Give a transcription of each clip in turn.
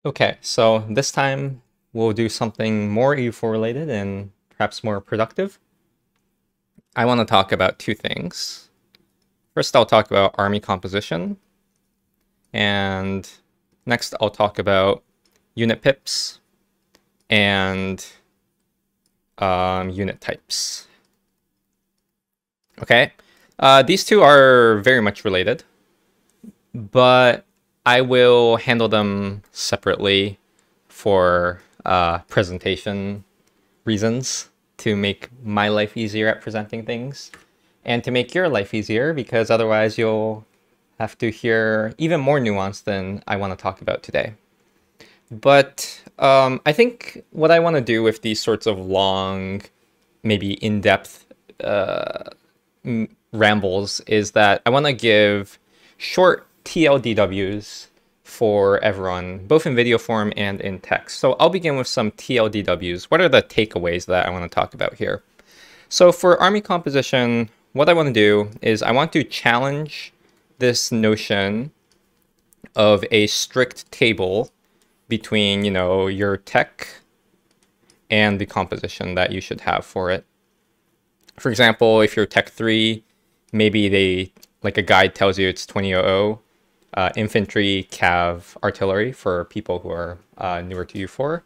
Okay, so this time we'll do something more E4 related and perhaps more productive. I want to talk about two things. First, I'll talk about army composition, and next I'll talk about unit pips and unit types. Okay, these two are very much related, but I will handle them separately for presentation reasons to make my life easier at presenting things and to make your life easier because otherwise you'll have to hear even more nuance than I want to talk about today. But I think what I want to do with these sorts of long, maybe in-depth rambles is that I want to give short TLDWs for everyone, both in video form and in text. So I'll begin with some TLDWs. What are the takeaways that I want to talk about here? So for army composition, what I want to do is I want to challenge this notion of a strict table between, your tech and the composition that you should have for it. For example, if you're tech 3, maybe like a guide tells you it's 2000, infantry, cav, artillery for people who are newer to U4.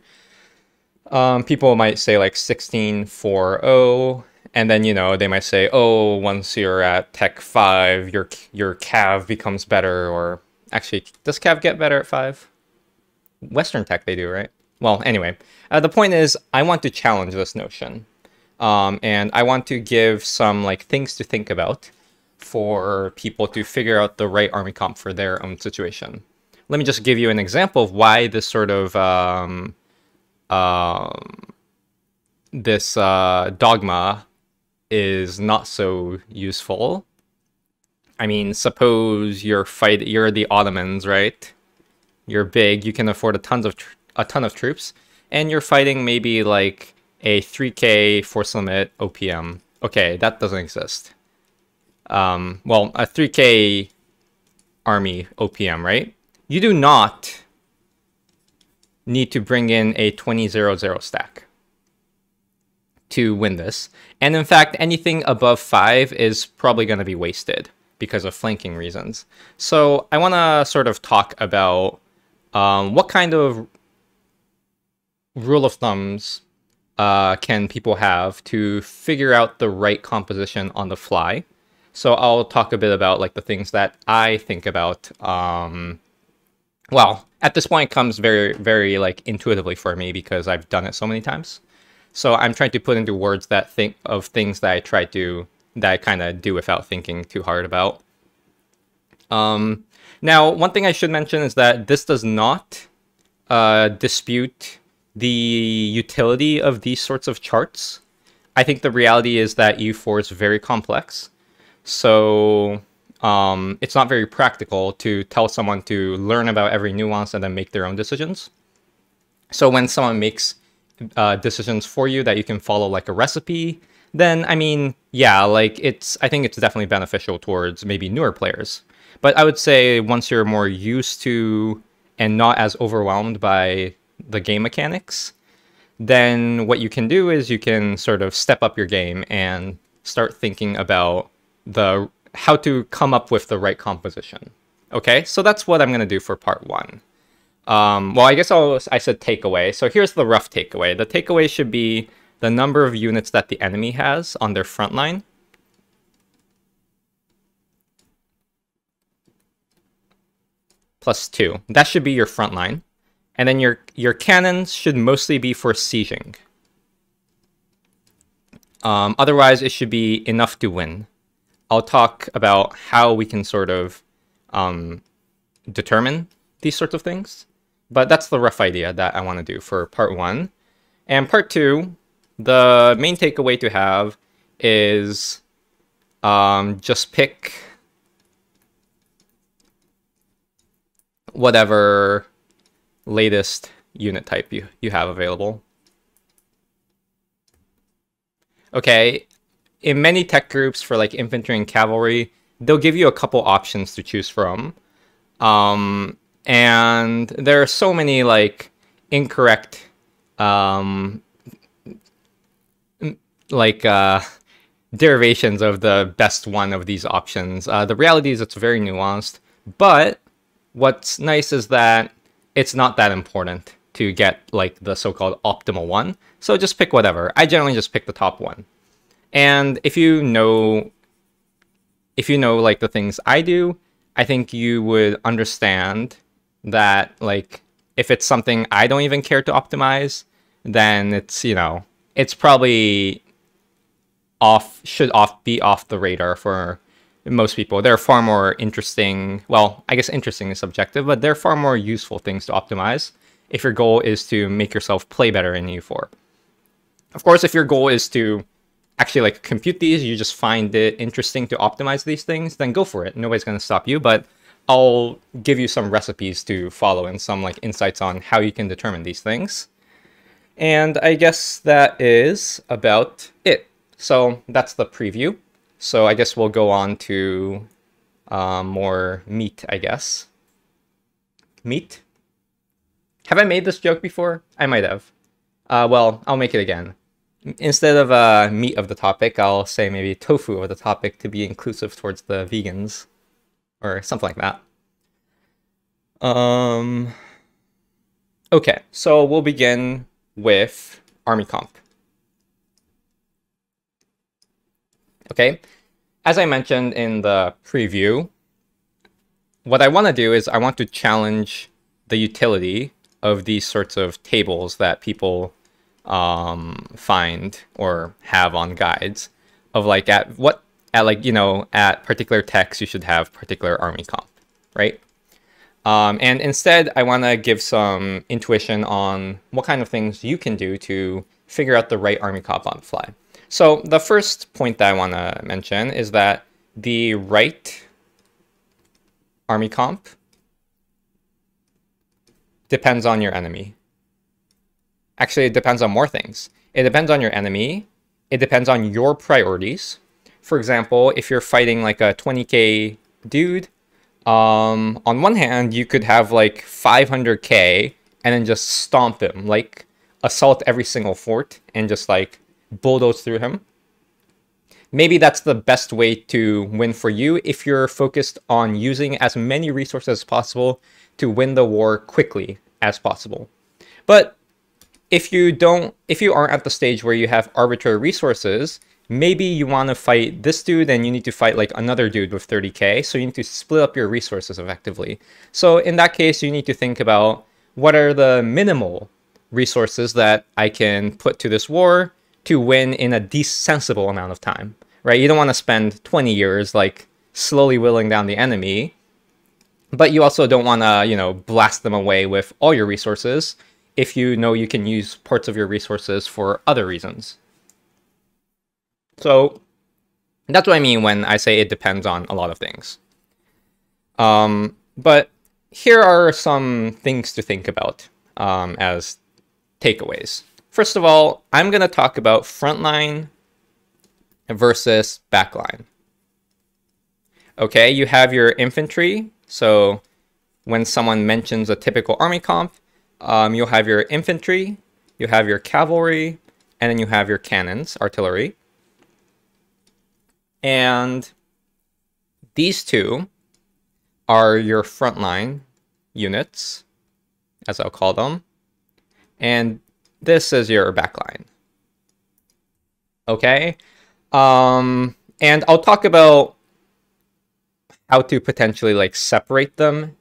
People might say like 1640, and then they might say, oh, once you're at tech 5, your cav becomes better. Or actually, does cav get better at 5? Western tech they do, right? Well, anyway, the point is I want to challenge this notion, and I want to give some like things to think about for people to figure out the right army comp for their own situation. Let me just give you an example of why this sort of dogma is not so useful. I mean, suppose you're the Ottomans, right? You're big, you can afford a ton of troops, and you're fighting maybe like a 3k force limit OPM. Okay, that doesn't exist. Well, a 3k army OPM, right? You do not need to bring in a 20-0-0 stack to win this. And in fact, anything above 5 is probably going to be wasted because of flanking reasons. So I want to sort of talk about what kind of rule of thumbs can people have to figure out the right composition on the fly. So I'll talk a bit about like the things that I think about. Well, at this point it comes very, very like intuitively for me because I've done it so many times. So I'm trying to put into words that think of things that I kind of do without thinking too hard about. Now, one thing I should mention is that this does not dispute the utility of these sorts of charts. I think the reality is that U4 is very complex. So it's not very practical to tell someone to learn about every nuance and then make their own decisions. So when someone makes decisions for you that you can follow like a recipe, then I mean, yeah, like I think it's definitely beneficial towards maybe newer players. But I would say once you're more used to and not as overwhelmed by the game mechanics, then what you can do is you can sort of step up your game and start thinking about how to come up with the right composition. Okay, so that's what I'm going to do for part 1. Well, I guess I said takeaway. So here's the rough takeaway. The takeaway should be the number of units that the enemy has on their front line. Plus 2. That should be your front line. And then your cannons should mostly be for sieging. Otherwise, it should be enough to win. I'll talk about how we can sort of determine these sorts of things. But that's the rough idea that I want to do for part 1. And part 2, the main takeaway to have is just pick whatever latest unit type you have available. Okay, in many tech groups for like infantry and cavalry, they'll give you a couple options to choose from. And there are so many like incorrect um, like derivations of the best one of these options. The reality is it's very nuanced, but what's nice is that it's not that important to get like the so-called optimal one. So just pick whatever. I generally just pick the top one. And if you know like the things I do, I think you would understand that like if it's something I don't even care to optimize, then it's, you know, it's probably should be off the radar for most people. There are far more interesting, well, I guess interesting is subjective, but there are far more useful things to optimize if your goal is to make yourself play better in U4. Of course, if your goal is to actually like compute these, you just find it interesting to optimize these things, then go for it. Nobody's going to stop you, but I'll give you some recipes to follow and some like insights on how you can determine these things. And I guess that is about it. So that's the preview. So I guess we'll go on to more meat, I guess. Meat? Have I made this joke before? I might have. Well, I'll make it again. Instead of meat of the topic, I'll say maybe tofu of the topic to be inclusive towards the vegans. Or something like that. Okay, so we'll begin with Army Comp. Okay, as I mentioned in the preview, what I want to do is I want to challenge the utility of these sorts of tables that people find or have on guides of like at particular text you should have particular army comp, right? And instead I want to give some intuition on what kind of things you can do to figure out the right army comp on the fly. So the first point that I want to mention is that the right army comp depends on your enemy. Actually, it depends on more things. It depends on your enemy. It depends on your priorities. For example, if you're fighting like a 20k dude, on one hand, you could have like 500k and then just stomp him, like assault every single fort and just like bulldoze through him. Maybe that's the best way to win for you if you're focused on using as many resources as possible to win the war quickly as possible. But if you aren't at the stage where you have arbitrary resources, maybe you want to fight this dude and you need to fight like another dude with 30k, so you need to split up your resources effectively. So in that case, you need to think about what are the minimal resources that I can put to this war to win in a sensible amount of time, right? You don't want to spend 20 years like slowly whittling down the enemy, but you also don't want to, blast them away with all your resources if you know you can use parts of your resources for other reasons. So that's what I mean when I say it depends on a lot of things. But here are some things to think about as takeaways. First of all, I'm going to talk about frontline versus backline. Okay, you have your infantry. So when someone mentions a typical army comp, you'll have your infantry, you have your cavalry, and then you have your cannons, artillery. And these two are your frontline units, as I'll call them. And this is your backline. Okay? And I'll talk about how to potentially like separate them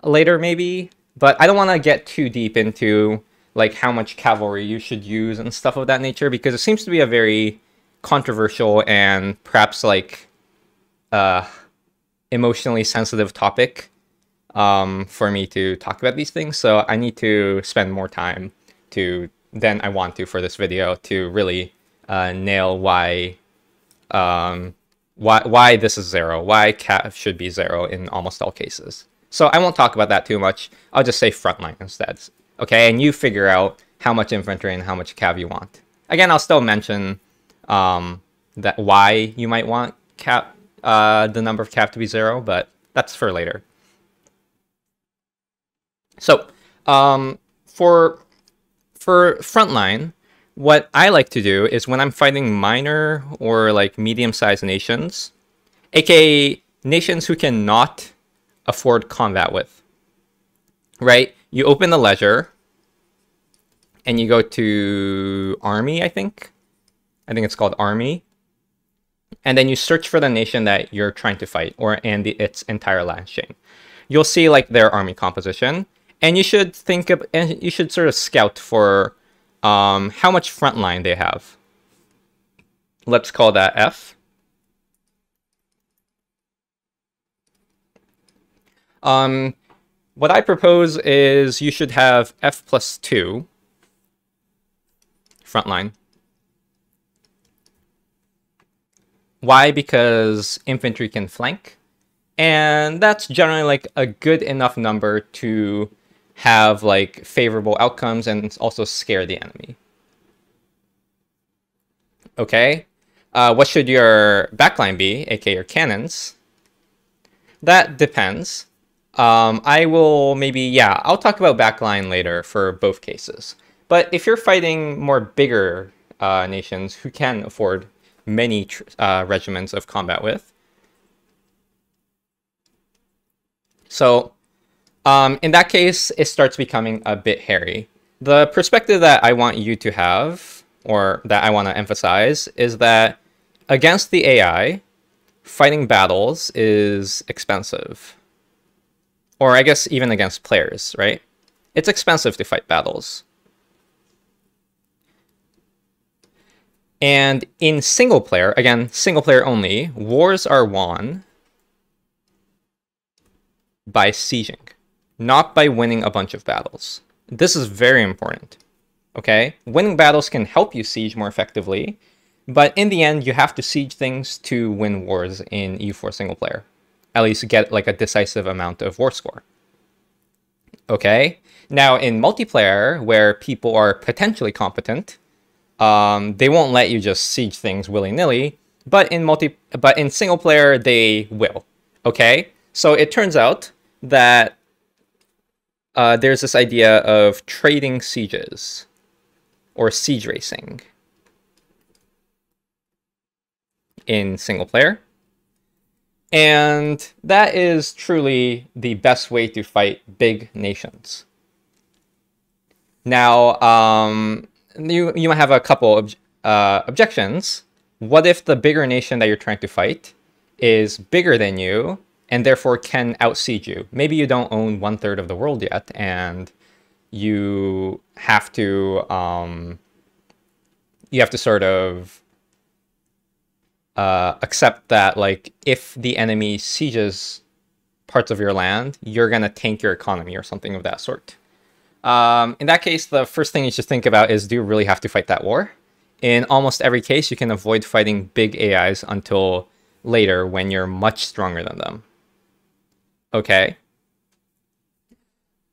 later maybe, but I don't want to get too deep into like how much cavalry you should use and stuff of that nature, because it seems to be a very controversial and perhaps like emotionally sensitive topic for me to talk about these things. So I need to spend more time than I want to for this video to really nail why this is 0, why cav should be 0 in almost all cases. So I won't talk about that too much. I'll just say frontline instead. Okay, and you figure out how much infantry and how much cav you want. Again, I'll still mention that why you might want the number of cav to be 0, but that's for later. So for frontline, what I like to do is when I'm fighting minor or like medium-sized nations, aka nations who cannot afford combat with, right? You open the ledger and you go to army, I think it's called army, and then you search for the nation that you're trying to fight, its entire land chain. You'll see like their army composition, and you should you should sort of scout for how much frontline they have. Let's call that F. What I propose is you should have F plus 2 frontline. Why? Because infantry can flank, and that's generally like a good enough number to have like favorable outcomes and also scare the enemy. Okay, what should your backline be, aka your cannons? That depends. I will I'll talk about backline later for both cases. But if you're fighting more bigger nations who can afford many regiments of combat with, so in that case, it starts becoming a bit hairy. The perspective that I want you to have, or that I want to emphasize, is that against the AI, fighting battles is expensive. Or I guess even against players, right? It's expensive to fight battles. And in single player, again, single player only, wars are won by sieging, not by winning a bunch of battles. This is very important, okay? Winning battles can help you siege more effectively, but in the end, you have to siege things to win wars in EU4 single player. At least get like a decisive amount of war score. Okay? Now, in multiplayer, where people are potentially competent, they won't let you just siege things willy-nilly, but in single player, they will. Okay? So it turns out that there's this idea of trading sieges, or siege racing, in single player. And that is truly the best way to fight big nations. Now, you might have a couple objections. What if the bigger nation that you're trying to fight is bigger than you and therefore can out-siege you? Maybe you don't own 1/3 of the world yet, and you have to sort of accept that, like, if the enemy sieges parts of your land, you're gonna tank your economy or something of that sort. In that case, the first thing you should think about is, do you really have to fight that war? In almost every case, you can avoid fighting big AIs until later when you're much stronger than them. Okay.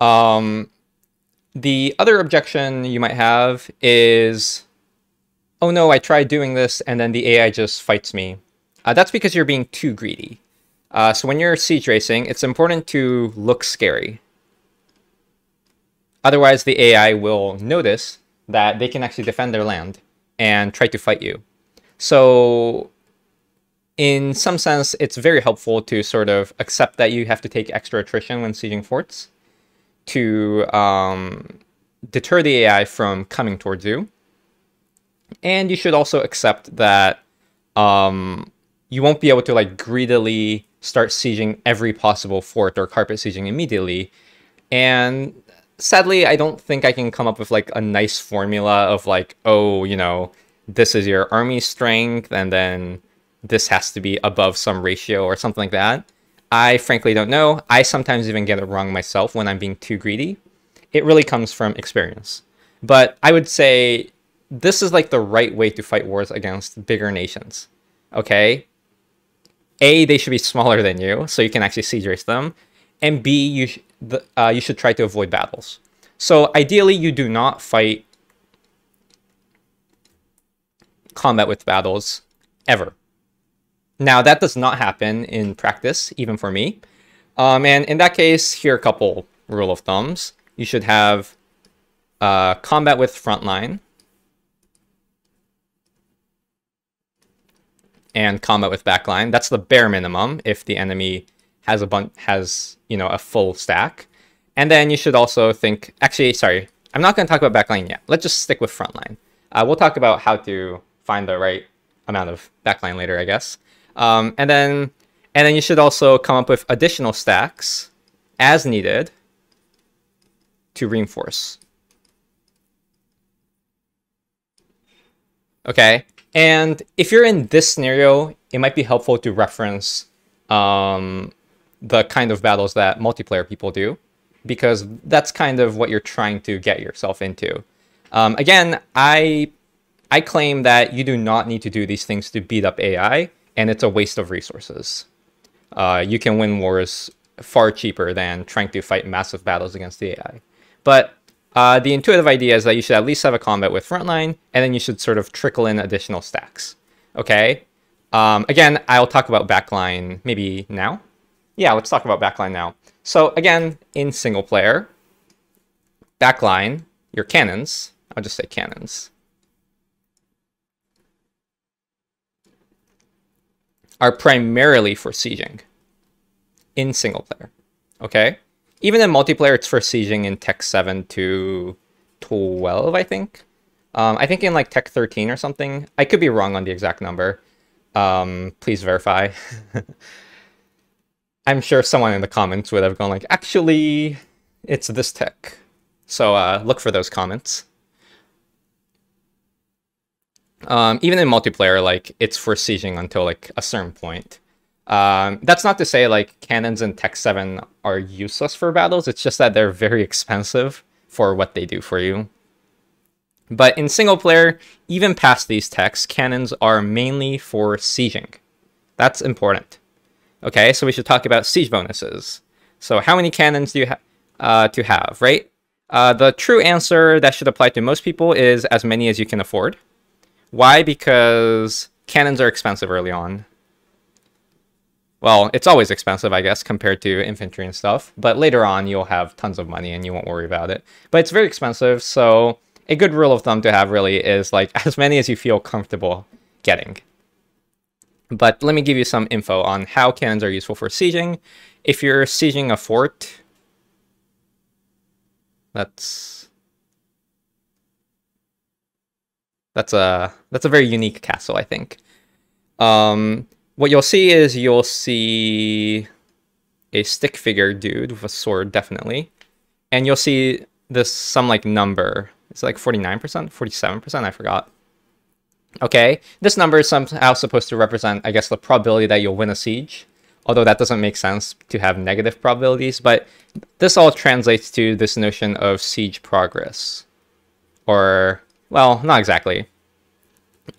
The other objection you might have is, oh no, I tried doing this and then the AI just fights me. That's because you're being too greedy. So when you're siege racing, it's important to look scary. Otherwise, the AI will notice that they can actually defend their land and try to fight you. So in some sense, it's very helpful to sort of accept that you have to take extra attrition when sieging forts to deter the AI from coming towards you. And you should also accept that you won't be able to like greedily start sieging every possible fort or carpet sieging immediately. And sadly, I don't think I can come up with like a nice formula of like, oh, you know, this is your army strength and then this has to be above some ratio or something like that. I frankly don't know. I sometimes even get it wrong myself when I'm being too greedy. It really comes from experience. But I would say this is like the right way to fight wars against bigger nations. Okay? A, they should be smaller than you, so you can actually siege race them. And B, you should try to avoid battles. So ideally, you do not fight combat with battles ever. Now, that does not happen in practice, even for me. And in that case, here are a couple rule of thumbs. You should have combat with frontline and combat with backline. That's the bare minimum if the enemy has a full stack. And then you should also think, actually, sorry, I'm not going to talk about backline yet. Let's just stick with frontline. We'll talk about how to find the right amount of backline later, I guess. And then you should also come up with additional stacks as needed to reinforce. Okay, and if you're in this scenario, it might be helpful to reference the kind of battles that multiplayer people do, because that's kind of what you're trying to get yourself into. Again, I claim that you do not need to do these things to beat up AI, and it's a waste of resources. You can win wars far cheaper than trying to fight massive battles against the AI. But the intuitive idea is that you should at least have a combat with frontline, and then you should sort of trickle in additional stacks. Okay? Again, I'll talk about backline maybe now. Yeah, let's talk about backline now. So again, in single player, backline, your cannons, I'll just say cannons, are primarily for sieging in single player. Okay? Even in multiplayer, it's for sieging in Tech 7 to 12, I think. I think in like Tech 13 or something. I could be wrong on the exact number. Please verify. I'm sure someone in the comments would have gone like, actually, it's this tech. So look for those comments. Even in multiplayer, like, it's for sieging until like a certain point. That's not to say like cannons in Tech 7 are useless for battles. It's just that they're very expensive for what they do for you. But in single player, even past these techs, cannons are mainly for sieging. That's important. Okay, so we should talk about siege bonuses. So how many cannons do you have, right? The true answer that should apply to most people is as many as you can afford. Why? Because cannons are expensive early on. Well, it's always expensive, I guess, compared to infantry and stuff. But later on, you'll have tons of money and you won't worry about it. But it's very expensive, so a good rule of thumb to have really is like as many as you feel comfortable getting. But let me give you some info on how cannons are useful for sieging. If you're sieging a fort, that's a very unique castle, I think. What you'll see is you'll see a stick figure dude with a sword, definitely. And you'll see some like number. It's like 49%, 47%, I forgot. Okay, this number is somehow supposed to represent, I guess, the probability that you'll win a siege. Although that doesn't make sense to have negative probabilities, but this all translates to this notion of siege progress. Or, well, not exactly.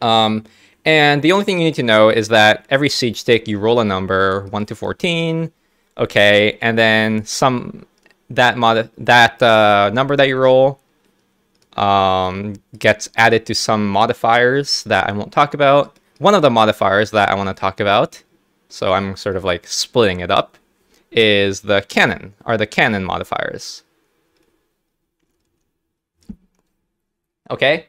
And the only thing you need to know is that every siege tick, you roll a number, 1 to 14, okay, and then that number that you roll gets added to some modifiers that I won't talk about. One of the modifiers that I want to talk about, so I'm sort of like splitting it up, is the cannon modifiers. Okay,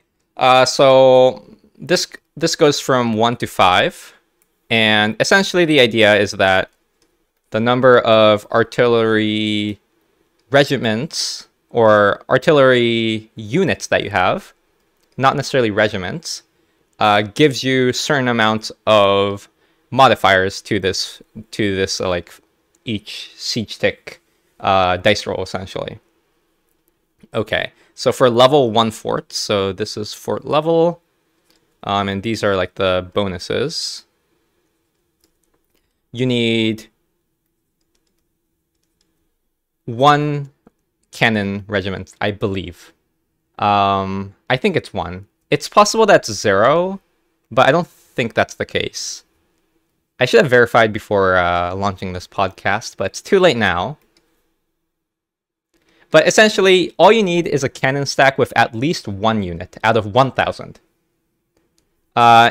so this goes from 1 to 5, and essentially the idea is that the number of artillery regiments or artillery units that you have, not necessarily regiments, gives you certain amounts of modifiers to this like each siege tick dice roll, essentially. Okay, so for level 1 fort, so this is fort level, and these are like the bonuses. You need 1 cannon regiment, I believe. I think it's 1. It's possible that's 0, but I don't think that's the case. I should have verified before launching this podcast, but it's too late now. But essentially, all you need is a cannon stack with at least 1 unit out of 1,000.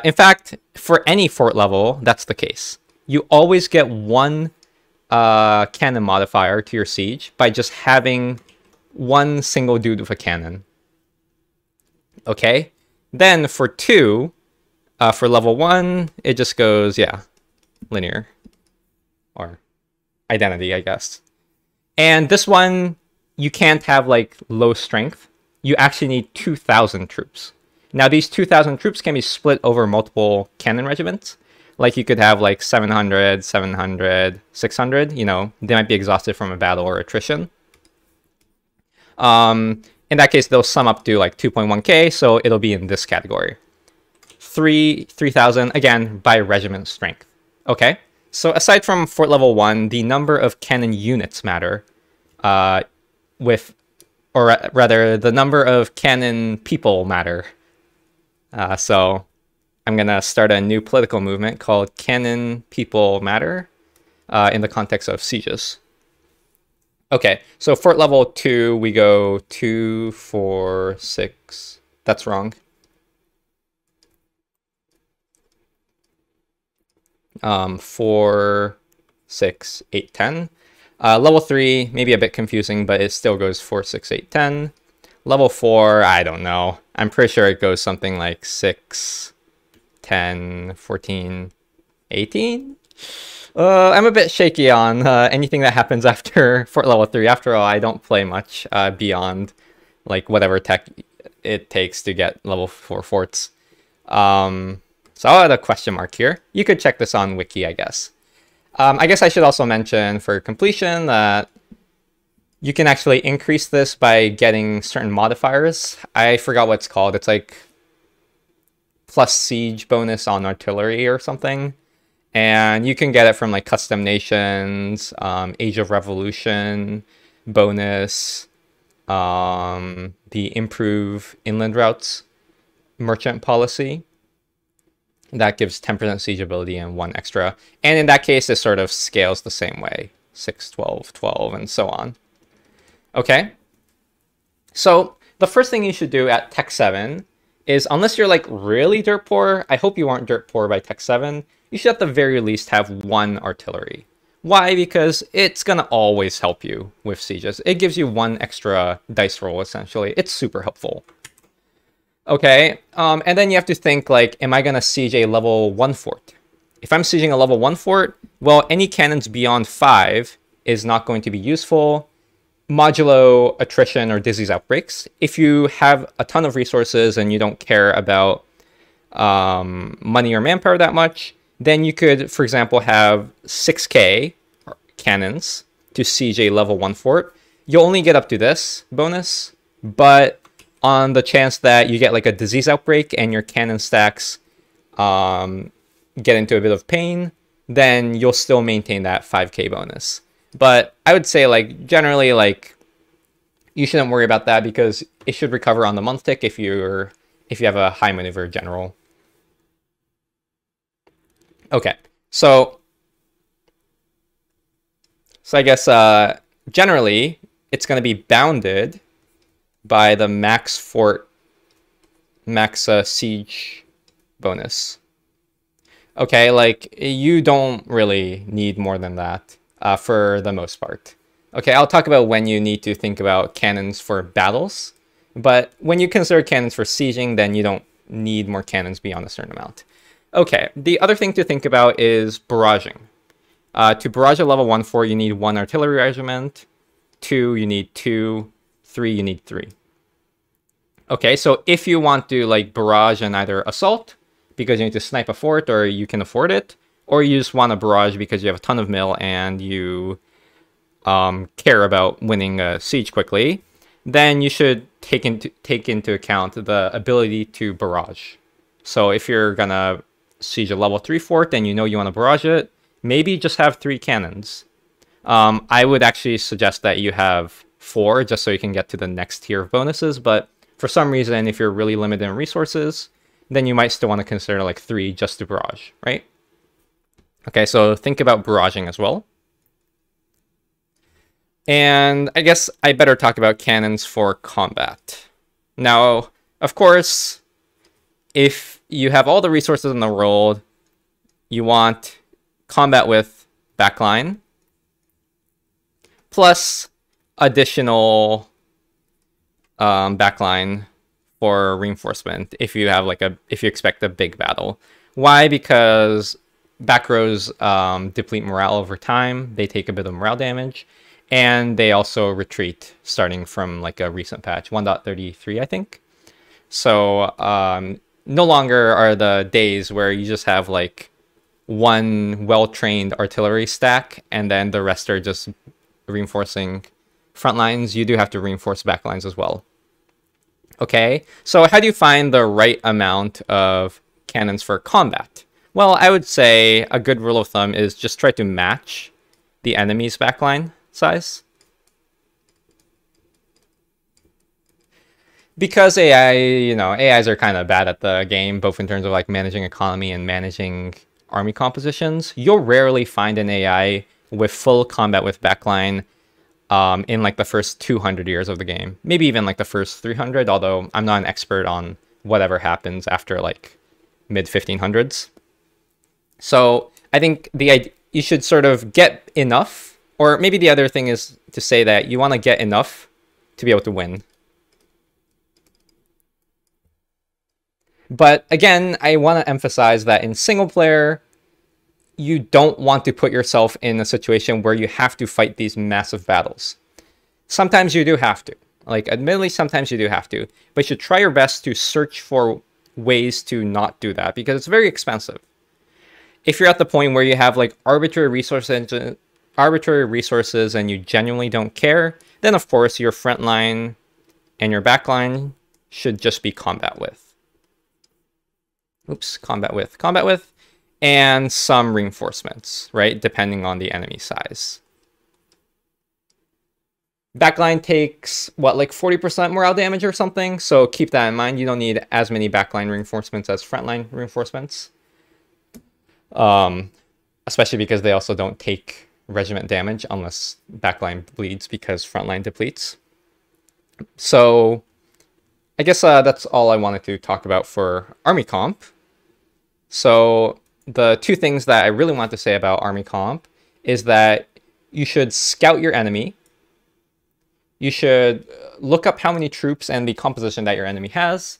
In fact, for any fort level, that's the case. You always get 1 cannon modifier to your siege by just having one single dude with a cannon. Okay, then for 2, for level 1, it just goes, yeah, linear. Or identity, I guess. And this one, you can't have like low strength. You actually need 2,000 troops. Now these 2,000 troops can be split over multiple cannon regiments. Like you could have like 700, 700, 600, you know, they might be exhausted from a battle or attrition. In that case, they'll sum up to like 2.1k, so it'll be in this category. 3,000, again, by regiment strength. Okay, so aside from fort level 1, the number of cannon units matter, or rather, the number of cannon people matter. So I'm going to start a new political movement called Cannon People Matter in the context of sieges. Okay, so fort level 2, we go 2, 4, 6. That's wrong. 4, 6, 8, 10. Level 3, maybe a bit confusing, but it still goes 4, 6, 8, 10. Level 4, I don't know. I'm pretty sure it goes something like 6, 10, 14, 18. I'm a bit shaky on anything that happens after fort level 3. After all, I don't play much beyond like whatever tech it takes to get level 4 forts. So I'll add a question mark here. You could check this on wiki, I guess. I guess I should also mention for completion that you can actually increase this by getting certain modifiers. I forgot what it's called. It's like plus siege bonus on artillery or something. And you can get it from like custom nations, Age of Revolution bonus, the improve inland routes merchant policy. That gives 10% siege ability and 1 extra. And in that case, it sort of scales the same way. 6, 12, 12, and so on. Okay. So the first thing you should do at Tech 7 is, unless you're like really dirt poor, I hope you aren't dirt poor by Tech 7, you should at the very least have 1 artillery. Why? Because it's going to always help you with sieges. It gives you 1 extra dice roll, essentially. It's super helpful. Okay, and then you have to think, like, am I going to siege a level 1 fort? If I'm sieging a level 1 fort, well, any cannons beyond 5 is not going to be useful, modulo attrition or disease outbreaks. If you have a ton of resources and you don't care about money or manpower that much, then you could, for example, have 6k cannons to siege a level 1 fort. You'll only get up to this bonus, but on the chance that you get like a disease outbreak and your cannon stacks get into a bit of pain, then you'll still maintain that 5k bonus. But I would say, like, generally, like, you shouldn't worry about that because it should recover on the month tick if you have a high maneuver general. Okay, so I guess generally it's going to be bounded by the max siege bonus. Okay, like, you don't really need more than that for the most part. Okay, I'll talk about when you need to think about cannons for battles, but when you consider cannons for sieging, then you don't need more cannons beyond a certain amount. Okay, the other thing to think about is barraging. To barrage a level 1 fort, you need 1 artillery regiment, 2, you need 2, 3, you need 3. Okay, so if you want to, like, barrage and either assault, because you need to snipe a fort or you can afford it, or you just want to barrage because you have a ton of mill and you care about winning a siege quickly, then you should take into account the ability to barrage. So if you're gonna siege a level 3 fort and you know you want to barrage it, maybe just have 3 cannons. I would actually suggest that you have 4 just so you can get to the next tier of bonuses, but for some reason, if you're really limited in resources, then you might still want to consider like 3 just to barrage, right? Okay, so think about barraging as well. And I guess I better talk about cannons for combat. Now, of course, if you have all the resources in the world, you want combat with backline, plus additional backline for reinforcement if you have if you expect a big battle. Why? Because back rows deplete morale over time. They take a bit of morale damage, and they also retreat starting from like a recent patch, 1.33, I think. So no longer are the days where you just have like one well-trained artillery stack and then the rest are just reinforcing front lines. You do have to reinforce back lines as well. Okay, so how do you find the right amount of cannons for combat? Well, I would say a good rule of thumb is just try to match the enemy's backline size. Because AIs are kind of bad at the game, both in terms of like managing economy and managing army compositions. You'll rarely find an AI with full combat with backline in like the first 200 years of the game. Maybe even like the first 300, although I'm not an expert on whatever happens after like mid 1500s. So I think you should sort of get enough, or maybe the other thing is to say that you want to get enough to be able to win. But again, I want to emphasize that in single player, you don't want to put yourself in a situation where you have to fight these massive battles. Sometimes you do have to. Like, admittedly, sometimes you do have to. But you should try your best to search for ways to not do that, because it's very expensive. If you're at the point where you have like arbitrary resources and you genuinely don't care, then of course your front line and your back line should just be combat with. Combat with, and some reinforcements, right? Depending on the enemy size. Backline takes, what, like 40% morale damage or something? So keep that in mind. You don't need as many backline reinforcements as frontline reinforcements. Especially because they also don't take regiment damage unless backline bleeds because frontline depletes. So I guess that's all I wanted to talk about for army comp. So the two things that I really want to say about army comp is that you should scout your enemy. You should look up how many troops and the composition that your enemy has,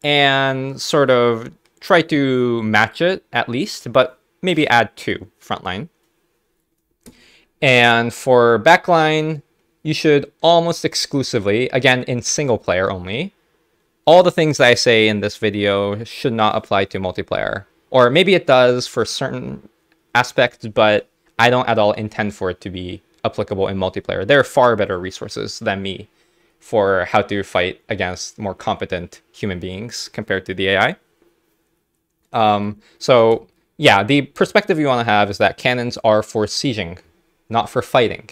and sort of try to match it at least, but maybe add 2 frontline. And for backline, you should almost exclusively, again in single player only, all the things that I say in this video should not apply to multiplayer. Or maybe it does for certain aspects, but I don't at all intend for it to be applicable in multiplayer. There are far better resources than me for how to fight against more competent human beings compared to the AI. So yeah, the perspective you want to have is that cannons are for sieging, not for fighting.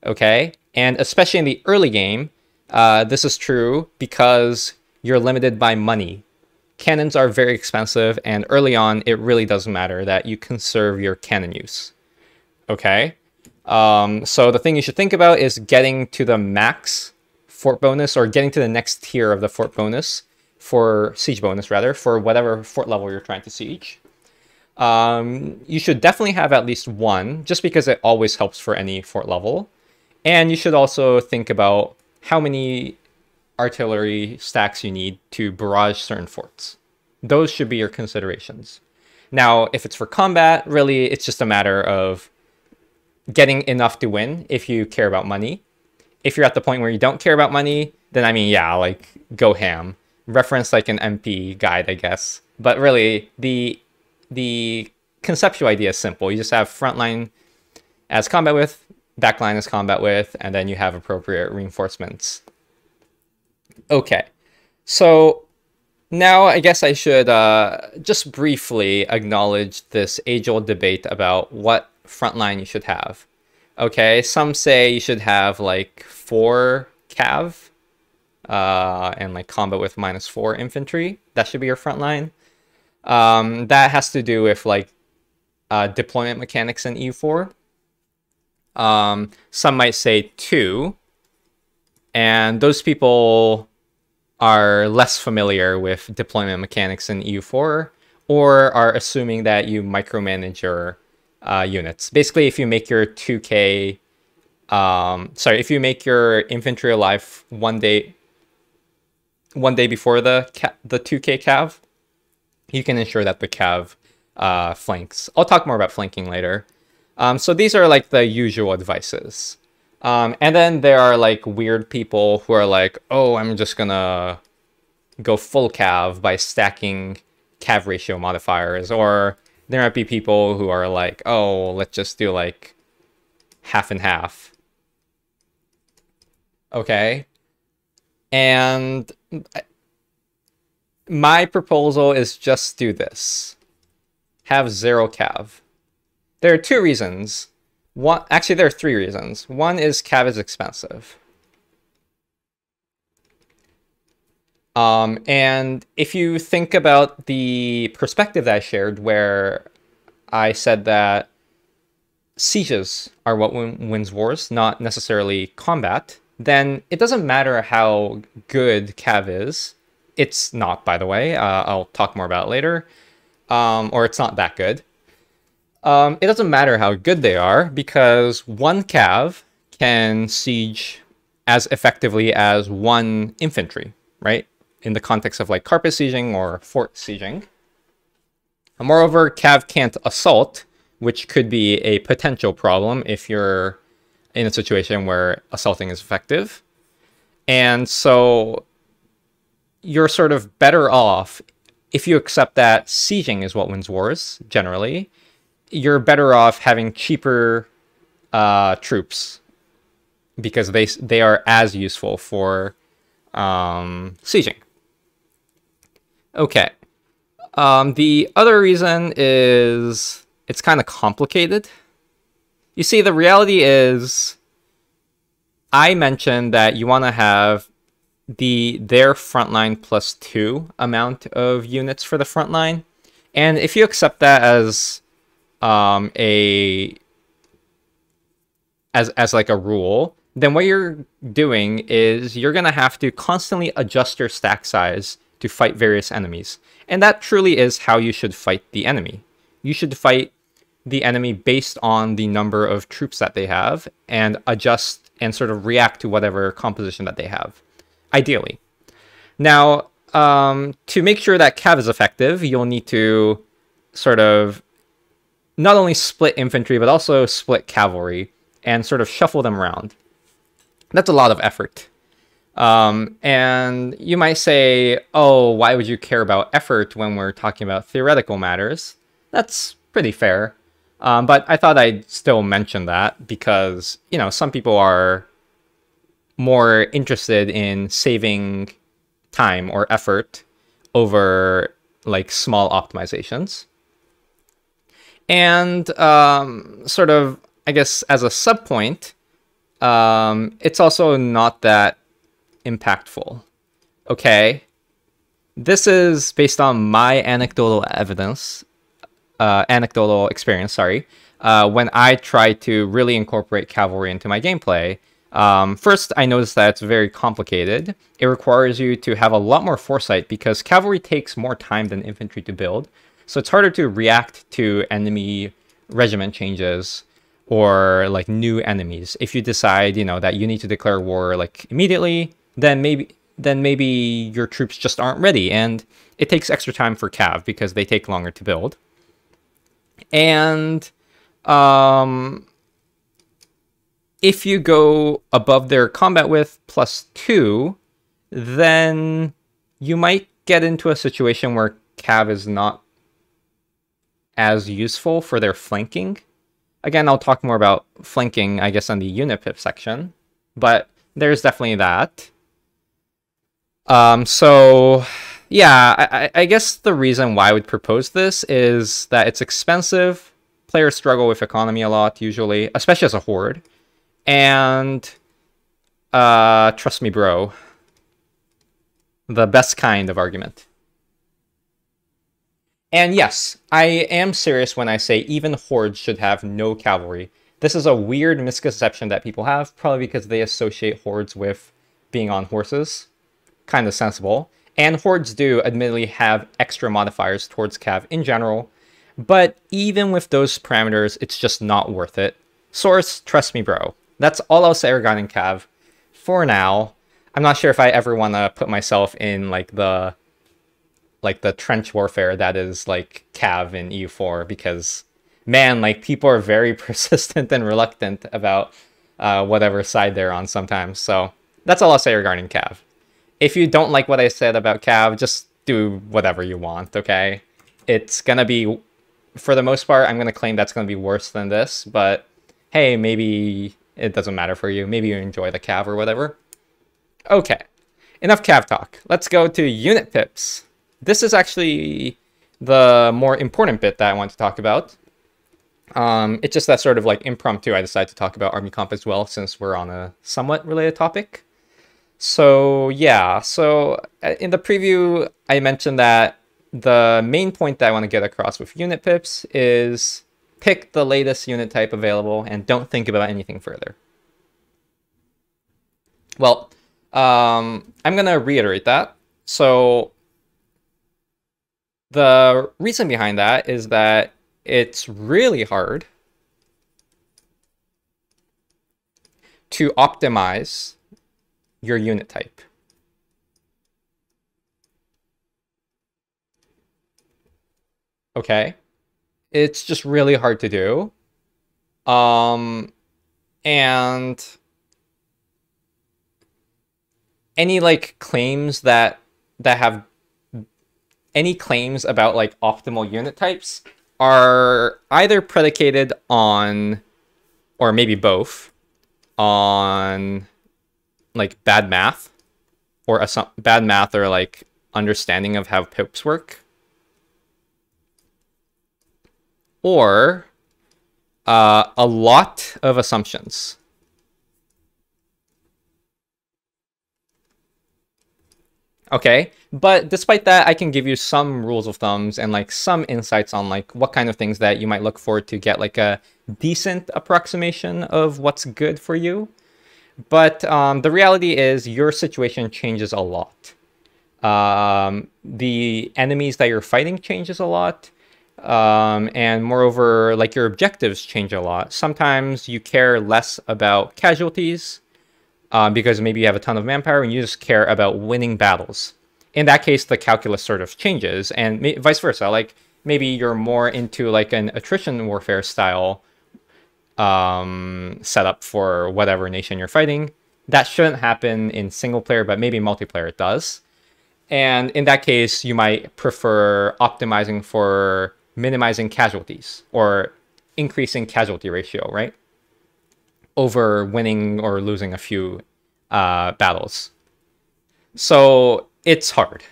Okay? And especially in the early game, this is true because you're limited by money. Cannons are very expensive, and early on, it really doesn't matter that you conserve your cannon use. Okay? So the thing you should think about is getting to the max fort bonus, or getting to the next tier of the fort bonus, for siege bonus rather, for whatever fort level you're trying to siege. You should definitely have at least 1, just because it always helps for any fort level. And you should also think about how many artillery stacks you need to barrage certain forts. Those should be your considerations. Now, if it's for combat, really, it's just a matter of getting enough to win if you care about money. If you're at the point where you don't care about money, then I mean, yeah, like, go ham. Reference like an MP guide, I guess. But really, the conceptual idea is simple. You just have frontline as combat with, backline as combat with, and then you have appropriate reinforcements. Okay, so now I guess I should just briefly acknowledge this age-old debate about what frontline you should have. Okay, some say you should have like 4 cav and like combat with -4 infantry. That should be your frontline. That has to do with like deployment mechanics in EU4. Some might say 2, and those people are less familiar with deployment mechanics in EU4, or are assuming that you micromanage your units. Basically, if you make your 2K Sorry, if you make your infantry alive one day before the 2K cav, you can ensure that the cav flanks. I'll talk more about flanking later. So these are like the usual advices. And then there are like weird people who are like, oh, I'm just gonna go full cav by stacking cav ratio modifiers. Or there might be people who are like, oh, let's just do like half and half. Okay. And my proposal is just do this. Have 0 cav. There are 2 reasons. Actually, there are 3 reasons. One is cav is expensive. And if you think about the perspective that I shared, where I said that sieges are what wins wars, not necessarily combat, then it doesn't matter how good cav is. It's not, by the way. I'll talk more about it later. Or it's not that good. It doesn't matter how good they are, because 1 cav can siege as effectively as 1 infantry, right? In the context of like carpet sieging or fort sieging. And moreover, cav can't assault, which could be a potential problem if you're in a situation where assaulting is effective. And so you're sort of better off if you accept that sieging is what wins wars, generally. You're better off having cheaper troops, because they are as useful for sieging. Okay. The other reason is it's kind of complicated. You see, the reality is I mentioned that you want to have their frontline +2 amount of units for the frontline. And if you accept that as like a rule, then what you're doing is you're going to have to constantly adjust your stack size to fight various enemies. And that truly is how you should fight the enemy. You should fight the enemy based on the number of troops that they have and adjust and sort of react to whatever composition that they have, ideally. Now, to make sure that cav is effective, you'll need to sort of not only split infantry, but also split cavalry and sort of shuffle them around. That's a lot of effort. And you might say, oh, why would you care about effort when we're talking about theoretical matters? That's pretty fair. But I thought I'd still mention that because, you know, some people are more interested in saving time or effort over like small optimizations. And sort of, I guess, as a subpoint, it's also not that impactful. Okay, this is based on my anecdotal experience, sorry, when I try to really incorporate cavalry into my gameplay. First, I noticed that it's very complicated. It requires you to have a lot more foresight because cavalry takes more time than infantry to build. So it's harder to react to enemy regiment changes or like new enemies. If you decide, you know, that you need to declare war like immediately, then maybe your troops just aren't ready, and it takes extra time for cav because they take longer to build. And if you go above their combat width +2, then you might get into a situation where cav is not as useful for their flanking. Again, I'll talk more about flanking, I guess, on the unit pip section, but there's definitely that. So yeah, I guess the reason why I would propose this is that it's expensive. Players struggle with economy a lot, usually, especially as a horde. And trust me, bro, the best kind of argument. And yes, I am serious when I say even hordes should have no cavalry. This is a weird misconception that people have, probably because they associate hordes with being on horses. Kind of sensible. And hordes do admittedly have extra modifiers towards cav in general, but even with those parameters, it's just not worth it. Source, trust me, bro. That's all I'll say regarding Cav for now. I'm not sure if I ever want to put myself in like the trench warfare that is like Cav in EU4, because man, like people are very persistent and reluctant about whatever side they're on sometimes. So that's all I'll say regarding Cav. If you don't like what I said about Cav, just do whatever you want, okay? It's gonna be, for the most part, I'm gonna claim that's gonna be worse than this, but hey, maybe it doesn't matter for you. Maybe you enjoy the Cav or whatever. Okay, enough Cav talk. Let's go to unit pips. This is actually the more important bit that I want to talk about. It's just that sort of like impromptu, I decided to talk about Army Comp as well, since we're on a somewhat related topic. So yeah, so in the preview, I mentioned that the main point that I want to get across with unit pips is pick the latest unit type available and don't think about anything further. Well, I'm going to reiterate that. So the reason behind that is that it's really hard to optimize your unit type. Okay? It's just really hard to do. And any like claims that have any claims about like optimal unit types are either predicated on, or maybe both, on like bad math or bad math or like understanding of how pips work, or a lot of assumptions. Okay, but despite that, I can give you some rules of thumbs and like some insights on like what kind of things that you might look for to get like a decent approximation of what's good for you. But the reality is your situation changes a lot. The enemies that you're fighting changes a lot. And moreover, like your objectives change a lot. Sometimes you care less about casualties because maybe you have a ton of manpower and you just care about winning battles. In that case, the calculus sort of changes, and vice versa. Like maybe you're more into like an attrition warfare style setup for whatever nation you're fighting. That shouldn't happen in single player, but maybe multiplayer it does. And in that case, you might prefer optimizing for minimizing casualties or increasing casualty ratio, right? Over winning or losing a few battles. So it's hard.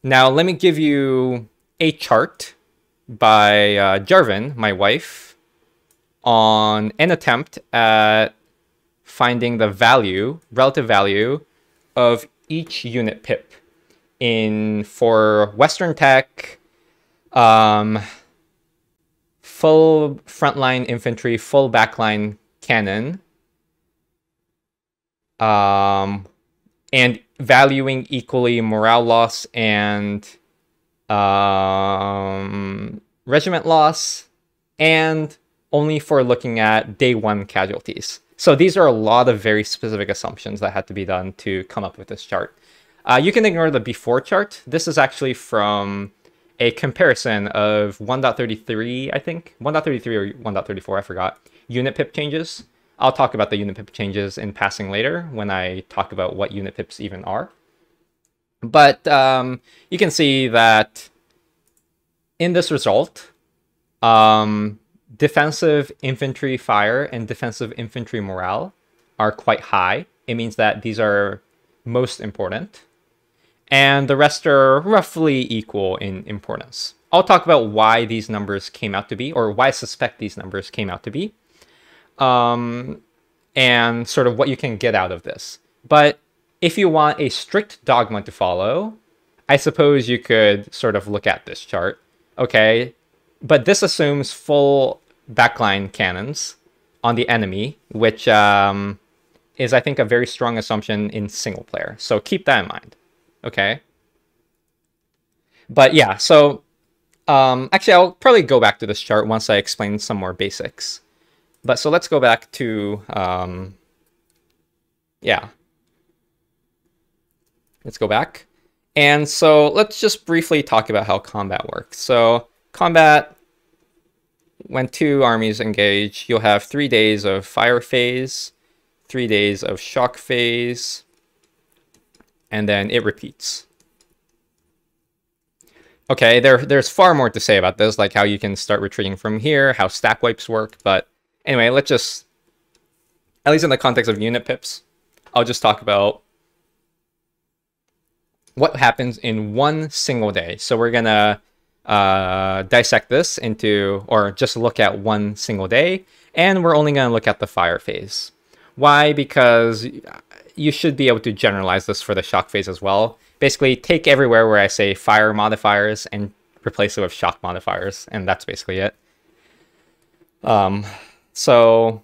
Now, let me give you a chart by Jarvin, my wife, on an attempt at finding the value, relative value, of each unit pip for Western tech, full frontline infantry, full backline cannon, and valuing equally morale loss and regiment loss, and only for looking at day one casualties. So these are a lot of very specific assumptions that had to be done to come up with this chart. You can ignore the before chart. This is actually from a comparison of 1.33, I think. 1.33 or 1.34, I forgot. Unit pip changes. I'll talk about the unit pip changes in passing later when I talk about what unit pips even are. But you can see that in this result, defensive infantry fire and defensive infantry morale are quite high. It means that these are most important. And the rest are roughly equal in importance. I'll talk about why these numbers came out to be, or why I suspect these numbers came out to be, and sort of what you can get out of this. But if you want a strict dogma to follow, I suppose you could sort of look at this chart. Okay, but this assumes full backline cannons on the enemy, which is, I think, a very strong assumption in single player. So keep that in mind. Okay. But yeah, so actually, I'll probably go back to this chart once I explain some more basics. But so let's go back to, yeah. Let's go back. And so let's just briefly talk about how combat works. So combat, when two armies engage, you'll have 3 days of fire phase, 3 days of shock phase, and then it repeats. Okay, there's far more to say about this, like how you can start retreating from here, how stack wipes work, but anyway, let's just, at least in the context of unit pips, I'll just talk about what happens in one single day. So we're gonna dissect this into, or just look at one single day, and we're only gonna look at the fire phase. Why? Because you should be able to generalize this for the shock phase as well. Basically, take everywhere where I say fire modifiers and replace it with shock modifiers, and that's basically it. So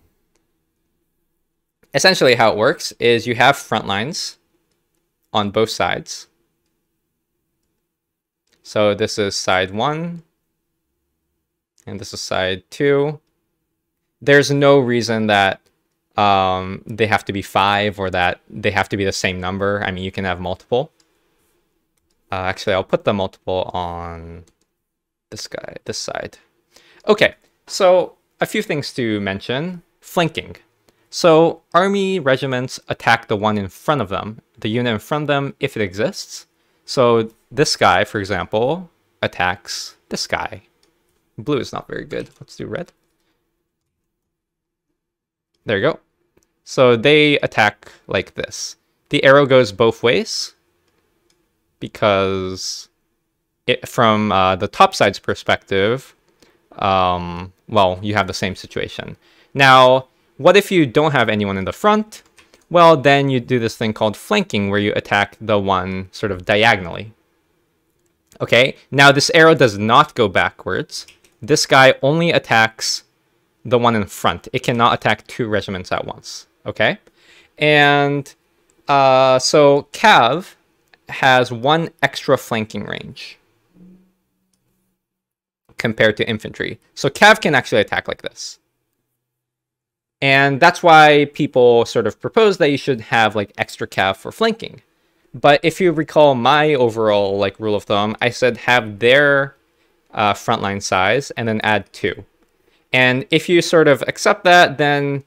essentially how it works is you have front lines on both sides. So this is side 1, and this is side 2. There's no reason that they have to be 5 or that they have to be the same number. I mean, you can have multiple. Actually, I'll put the multiple on this guy, this side. Okay, so a few things to mention. Flanking. So army regiments attack the one in front of them, the unit in front of them, if it exists. So this guy, for example, attacks this guy. Blue is not very good. Let's do red. There you go. So they attack like this. The arrow goes both ways because from the top side's perspective, well, you have the same situation. Now, what if you don't have anyone in the front? Well, then you do this thing called flanking, where you attack the one sort of diagonally. Okay, now this arrow does not go backwards. This guy only attacks the one in front. It cannot attack 2 regiments at once. Okay, and so Cav has 1 extra flanking range compared to infantry. So Cav can actually attack like this. And that's why people sort of propose that you should have like extra cav for flanking. But if you recall my overall like rule of thumb, I said have their frontline size and then add 2. And if you sort of accept that, then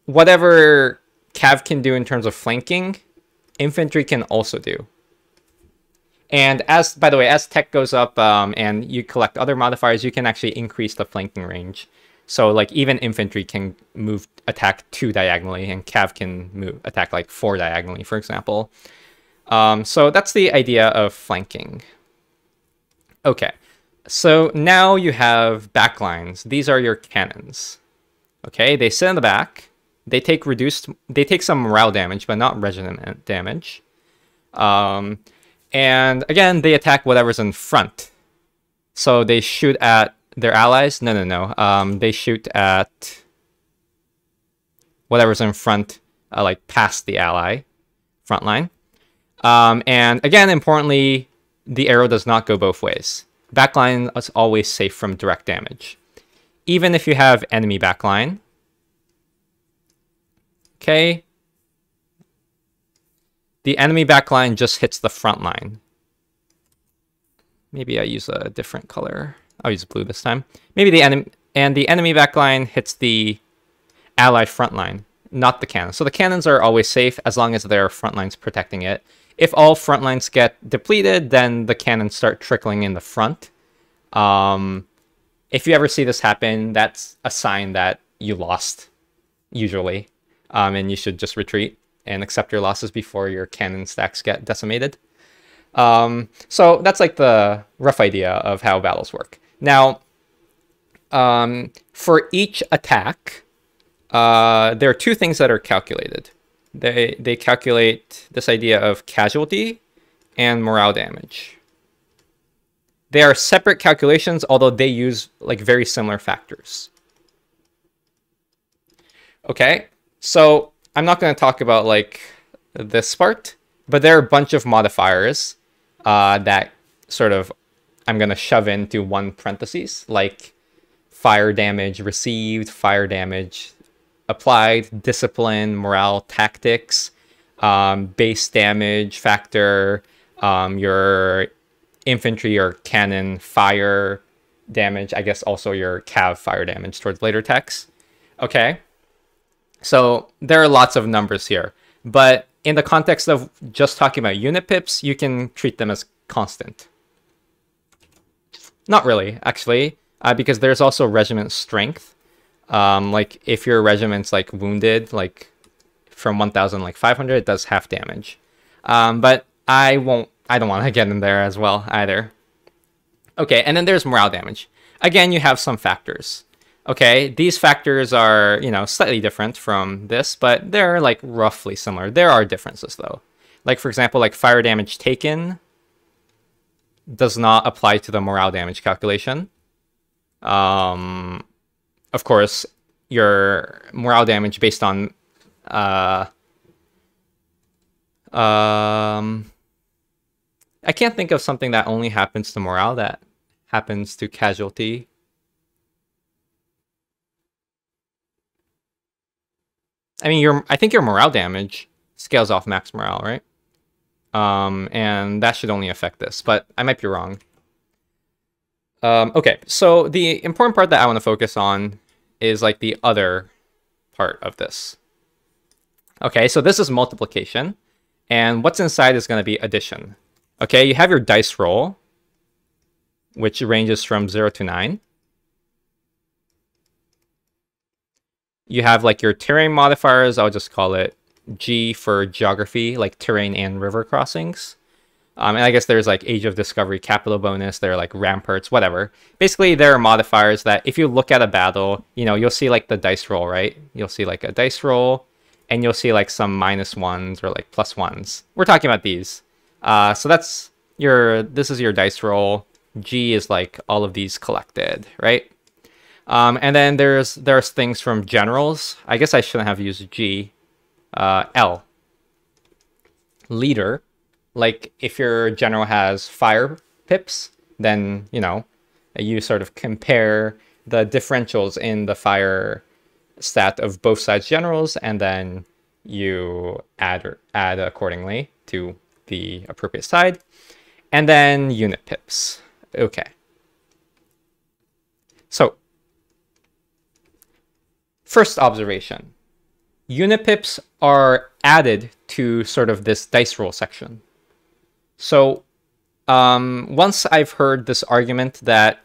whatever cav can do in terms of flanking, infantry can also do. And as, by the way, as tech goes up and you collect other modifiers, you can actually increase the flanking range. So like even infantry can move attack 2 diagonally, and cav can move attack like 4 diagonally, for example. So that's the idea of flanking. Okay, so now you have backlines. These are your cannons. Okay, they sit in the back. They take some morale damage, but not regiment damage. And again, they attack whatever's in front. So they shoot at their allies? No. They shoot at whatever's in front, like past the ally front line. And again, importantly, the arrow does not go both ways. Backline is always safe from direct damage. Even if you have enemy backline. Okay. The enemy backline just hits the front line. Maybe I use a different color. I'll use blue this time. Maybe the enemy backline hits the ally front line, not the cannon. So the cannons are always safe as long as there are front lines protecting it. If all front lines get depleted, then the cannons start trickling in the front. If you ever see this happen, that's a sign that you lost, usually. And you should just retreat and accept your losses before your cannon stacks get decimated. So that's like the rough idea of how battles work. Now, for each attack, there are 2 things that are calculated. They calculate this idea of casualty and morale damage. They are separate calculations, although they use like very similar factors. Okay, so I'm not going to talk about like this part, but there are a bunch of modifiers that sort of I'm going to shove into one parentheses, like fire damage received, fire damage applied, discipline, morale, tactics, base damage factor, your infantry or cannon fire damage, I guess also your cav fire damage towards later attacks. Okay, so there are lots of numbers here, but in the context of just talking about unit pips, you can treat them as constant. Not really, actually, because there's also regiment strength. Like if your regiment's like wounded, like from 1,500, it does half damage. But I don't want to get in there as well either. Okay, and then there's morale damage. Again, you have some factors. Okay, these factors are, you know, slightly different from this, but they're like roughly similar. There are differences though. Like for example, like fire damage taken does not apply to the morale damage calculation. Of course, your morale damage based on I can't think of something that only happens to morale that happens to casualty. I mean, I think your morale damage scales off max morale, right? And that should only affect this, but I might be wrong. Okay, so the important part that I want to focus on is like the other part of this. Okay, so this is multiplication, and what's inside is going to be addition. Okay, you have your dice roll, which ranges from 0 to 9. You have like your terrain modifiers. I'll just call it G for geography, like terrain and river crossings. And I guess there's like Age of Discovery capital bonus. There are like ramparts, whatever. Basically, there are modifiers that if you look at a battle, you know, you'll see like the dice roll, right? You'll see like a dice roll, and you'll see like some -1s or like +1s. We're talking about these. So this is your dice roll. G is like all of these collected, right? And then there's things from generals. I guess I shouldn't have used G. L. Leader. Like if your general has fire pips, then, you know, you sort of compare the differentials in the fire stat of both sides generals, and then you add accordingly to the appropriate side. And then unit pips. Okay. So, first observation. Unit pips are added to sort of this dice roll section. So, once I've heard this argument that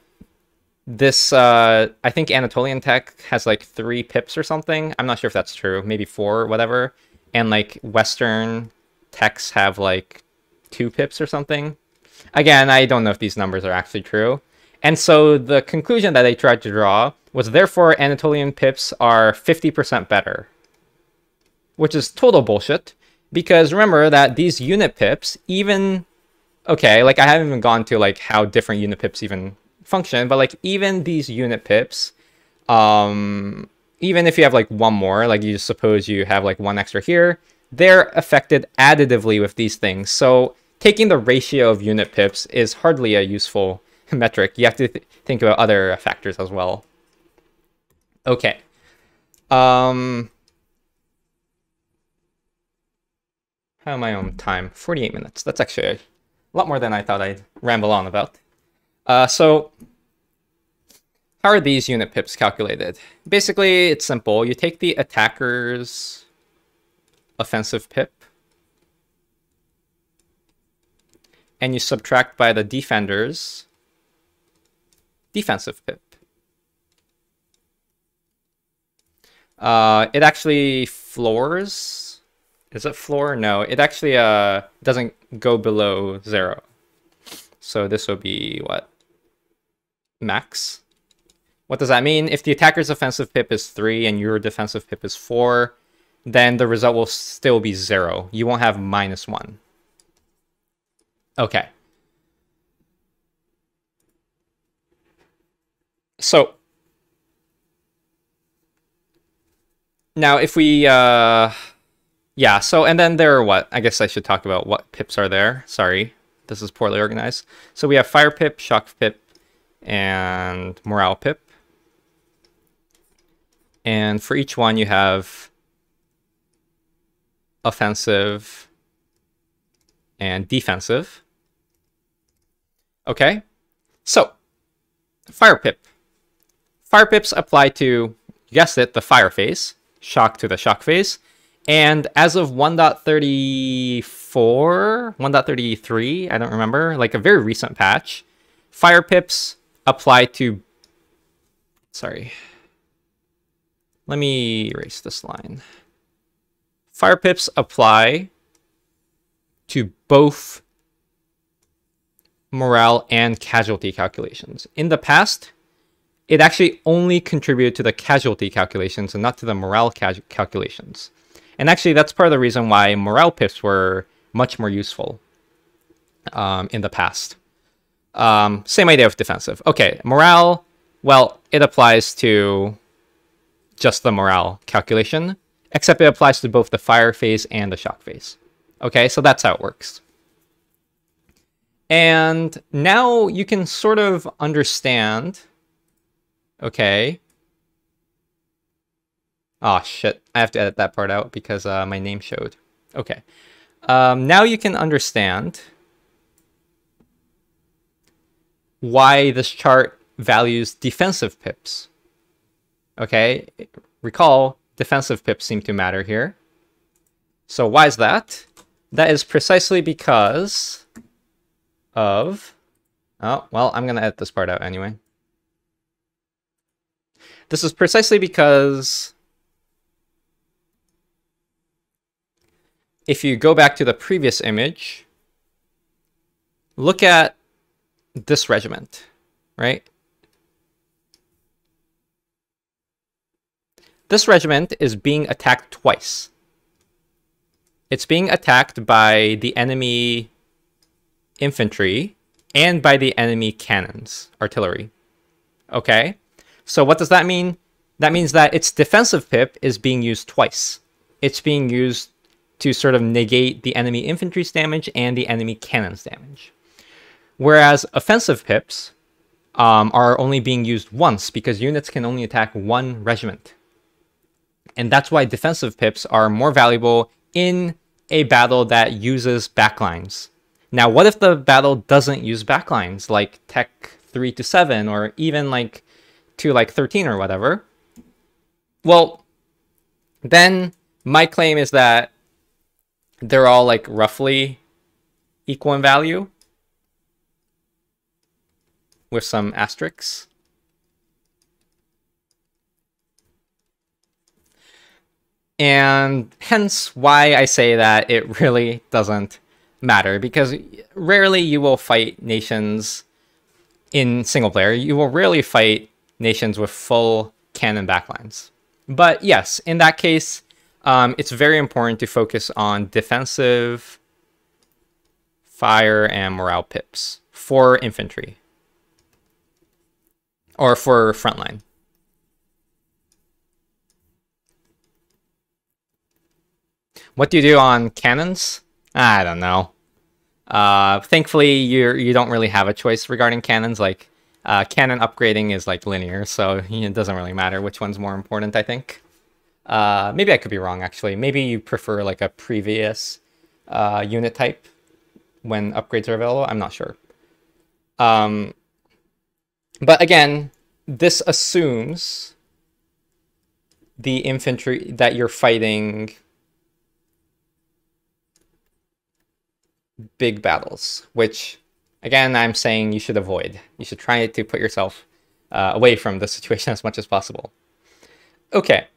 this, I think Anatolian tech has like 3 pips or something. I'm not sure if that's true. Maybe 4 or whatever. And like Western techs have like 2 pips or something. Again, I don't know if these numbers are actually true. And so the conclusion that I tried to draw was therefore Anatolian pips are 50% better. Which is total bullshit. Because remember that these unit pips, even... Okay, like I haven't even gone to like how different unit pips even function, but like even these unit pips, even if you have like 1 more, like you suppose you have like 1 extra here, they're affected additively with these things. So taking the ratio of unit pips is hardly a useful metric. You have to think about other factors as well. Okay. How am I on time? 48 minutes. That's actually a lot more than I thought I'd ramble on about. So how are these unit pips calculated? Basically, it's simple. You take the attacker's offensive pip, and you subtract by the defender's defensive pip. It actually floors. Is it floor? No, it actually doesn't go below 0. So this will be what? Max. What does that mean? If the attacker's offensive pip is 3 and your defensive pip is 4, then the result will still be 0. You won't have -1. Okay. So now if we yeah, so, and then there are what? I guess I should talk about what pips are there. Sorry, this is poorly organized. So we have fire pip, shock pip, and morale pip. And for each one, you have offensive and defensive. Okay, so fire pip. Fire pips apply to, you guessed it, the fire phase, shock to the shock phase. And as of 1.34, 1.33, I don't remember, like a very recent patch, fire pips apply to, sorry, let me erase this line. Fire pips apply to both morale and casualty calculations. In the past, it actually only contributed to the casualty calculations and not to the morale calculations. And actually, that's part of the reason why morale pips were much more useful in the past. Same idea with defensive. Okay, morale, well, it applies to just the morale calculation, except it applies to both the fire phase and the shock phase. Okay, so that's how it works. And now you can sort of understand, okay. Oh, shit. I have to edit that part out because my name showed. Okay. Now you can understand why this chart values defensive pips. Okay. Recall, defensive pips seem to matter here. So why is that? That is precisely because of... Oh, well, I'm going to edit this part out anyway. This is precisely because... if you go back to the previous image, look at this regiment, right? This regiment is being attacked twice. It's being attacked by the enemy infantry and by the enemy cannons, artillery. Okay? So what does that mean? That means that its defensive pip is being used twice. It's being used to sort of negate the enemy infantry's damage and the enemy cannon's damage. Whereas offensive pips are only being used once because units can only attack one regiment. And that's why defensive pips are more valuable in a battle that uses backlines. Now, what if the battle doesn't use backlines, like Tech 3 to 7, or even like to like 13 or whatever? Well, then my claim is that they're all like roughly equal in value with some asterisks. And hence why I say that it really doesn't matter, because rarely you will fight nations in single player. You will rarely fight nations with full cannon backlines. But yes, in that case, it's very important to focus on defensive, fire, and morale pips for infantry. Or for frontline. What do you do on cannons? I don't know. Thankfully, you don't really have a choice regarding cannons. Like, cannon upgrading is like linear, so it doesn't really matter which one's more important, I think. Maybe I could be wrong, actually. Maybe you prefer like a previous unit type when upgrades are available. I'm not sure. But again, this assumes the infantry that you're fighting big battles, which again, I'm saying you should avoid. You should try to put yourself away from the situation as much as possible. Okay.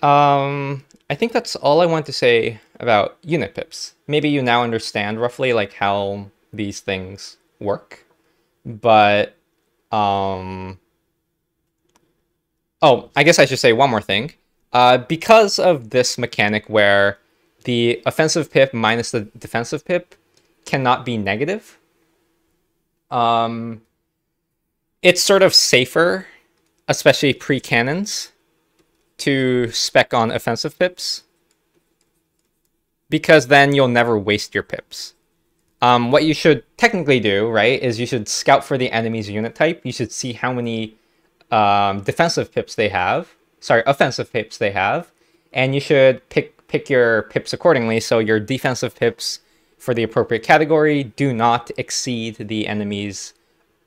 I think that's all I want to say about unit pips. Maybe you now understand roughly like how these things work. But oh, I guess I should say one more thing. Because of this mechanic where the offensive pip minus the defensive pip cannot be negative, it's sort of safer, especially pre-cannons, to spec on offensive pips, because then you'll never waste your pips. What you should technically do, right, is you should scout for the enemy's unit type. You should see how many defensive pips they have, offensive pips they have, and you should pick your pips accordingly. So your defensive pips for the appropriate category do not exceed the enemy's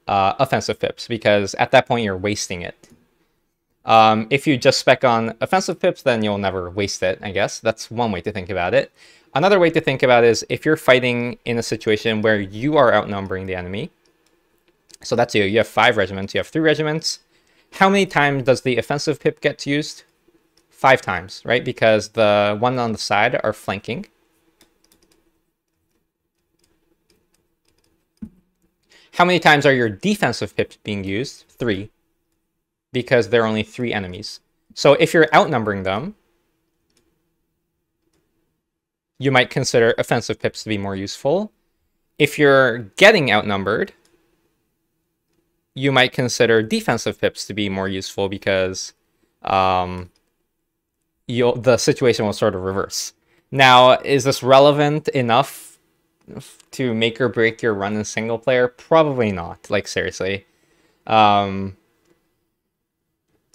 offensive pips, because at that point you're wasting it. If you just spec on offensive pips, then you'll never waste it, I guess. That's one way to think about it. Another way to think about it is if you're fighting in a situation where you are outnumbering the enemy. So that's you. You have 5 regiments. You have 3 regiments. How many times does the offensive pip get used? 5 times, right? Because the one on the side are flanking. How many times are your defensive pips being used? 3. Because there are only 3 enemies. So if you're outnumbering them, you might consider offensive pips to be more useful. If you're getting outnumbered, you might consider defensive pips to be more useful, because the situation will sort of reverse. Now, is this relevant enough to make or break your run in single player? Probably not, like seriously.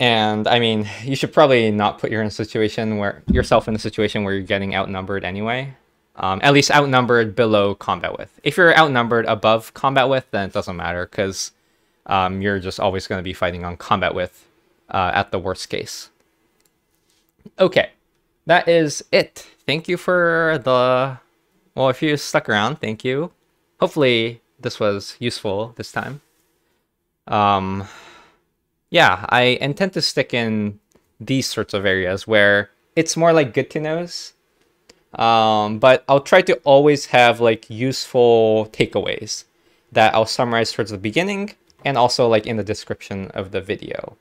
And I mean, you should probably not put yourself in a situation where you're getting outnumbered anyway. At least outnumbered below combat width. If you're outnumbered above combat width, then it doesn't matter, because you're just always going to be fighting on combat width at the worst case. Okay, that is it. Thank you for well, if you stuck around, thank you. Hopefully this was useful this time. Yeah, I intend to stick in these sorts of areas where it's more like good to knows. But I'll try to always have like useful takeaways that I'll summarize towards the beginning and also like in the description of the video.